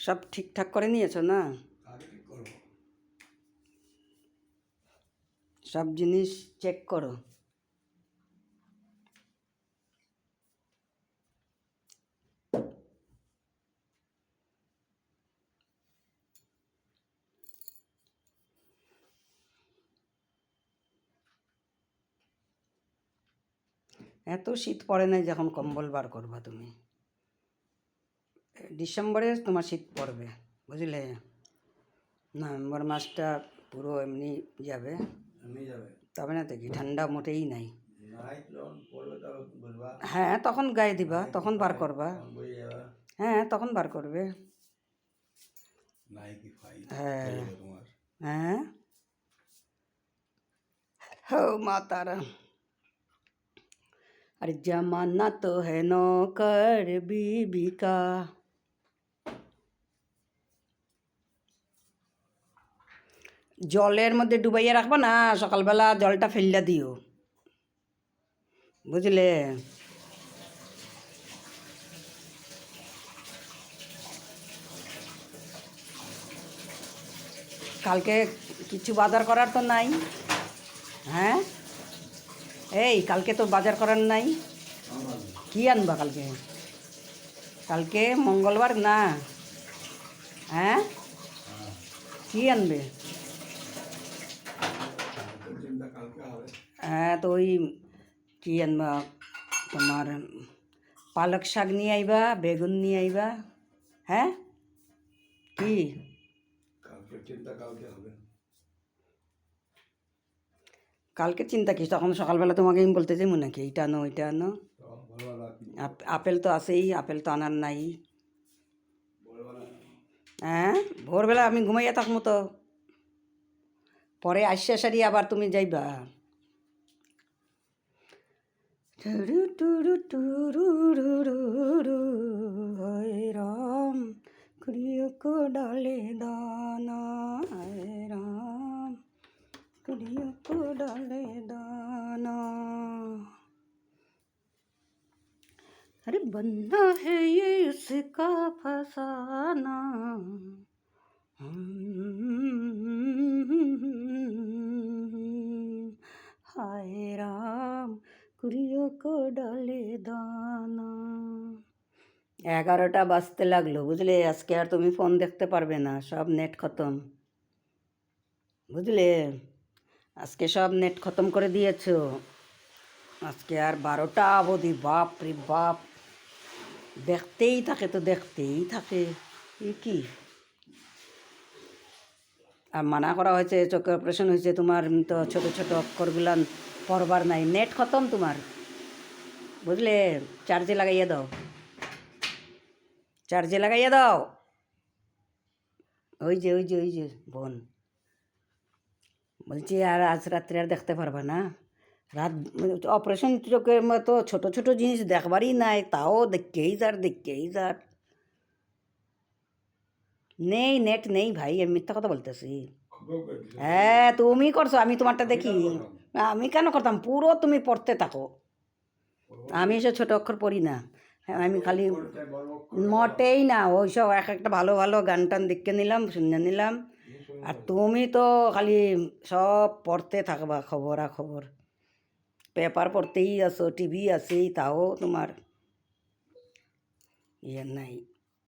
সব ঠিকঠাক করে নিয়েছো না? সব জিনিস চেক করো। এত শীত পড়ে নাই যখন কম্বল বার করবা তুমি। ডিসেম্বরে তোমার শীত পড়বে, বুঝলে? নভেম্বর মাসটা পুরো এমনি যাবে, তবে না দেখি ঠান্ডা মোটেই নাই। হ্যাঁ, তখন গায়ে দিবা, তখন বার করবা। হ্যাঁ, তখন বার করবে। হ্যাঁ হ্যাঁ, हो मातारा। अरे जमाना तो है नौकर बीबी का। জলের মধ্যে ডুবাইয়া রাখবা না, সকালবেলা জলটা ফেললা দিও, বুঝলে? কালকে কিছু বাজার করার তো নাই। হ্যাঁ, এই কালকে তো বাজার করার নাই। কি আনবা কালকে? কালকে মঙ্গলবার না? হ্যাঁ, কি আনবে? হ্যাঁ, তো ওই কি আনবা, তোমার পালক শাক নিয়ে আইবা, বেগুন নিয়ে আইবা। হ্যাঁ, কি কালকে চিন্তা কি? তখন সকালবেলা তোমাকে আমি বলতে যাবো নাকি এইটা আনো ওইটা আনো? আপেল তো আছেই, আপেল তো আনার নাই। হ্যাঁ, ভোরবেলা আমি ঘুমাইয়া থাকবো তো, পরে আসছে সারি আবার তুমি যাইবা। টুরু টুরু টুরু রু হয় রাম কুড়িও কো ডালে দানা, হায় রাম कुड़ियों को डाले दाना। अरे बंदा है ये इसका फसाना, हाय राम कुड़ियों को डाले दाना। 11টা বাজতে লাগলো, বুঝলে? আজকে আর তুমি ফোন দেখতে পারবে না, সব নেট খতম, বুঝলে? আজকে সব নেট খতম করে দিয়েছো। আজকে আর 12টা অবধি, বাপ রে বাপ, দেখতেই থাকে তো দেখতেই থাকে। এ কি? আর মানা করা হয়েছে, চোখে অপারেশন হয়েছে তোমার, তো ছোট ছোট অক্ষরগুলান পড়বার নাই, নেট খতম তোমার, বুঝলে? চার্জে লাগাইয়া দাও, চার্জে লাগাইয়া দাও। ওই যে ওই যে ওই যে বোন বলছি, আর আজ রাত্রে আর দেখতে পারবা না? রাত অপারেশন চোখের মতো ছোট ছোট জিনিস দেখবারই নাই, তাও দেখকেই যার দেখকেই যার। নেই, নেট নেই ভাই, আমি মিথ্যা কথা বলতেছি? হ্যাঁ, তুমি করছো, আমি তোমারটা দেখি। আমি কেন করতাম? পুরো তুমি পড়তে থাকো, আমি এসব ছোটো অক্ষর পড়ি না। হ্যাঁ, আমি খালি মোটেই না, ওইসব এক একটা ভালো ভালো গান টান দেখে নিলাম, শুনে নিলাম। আর তুমি তো খালি সব পড়তে থাকবা, খবরাখবর, পেপার পড়তেই আছো, টিভি আছেই, তাও তোমার ইয়ে নাই।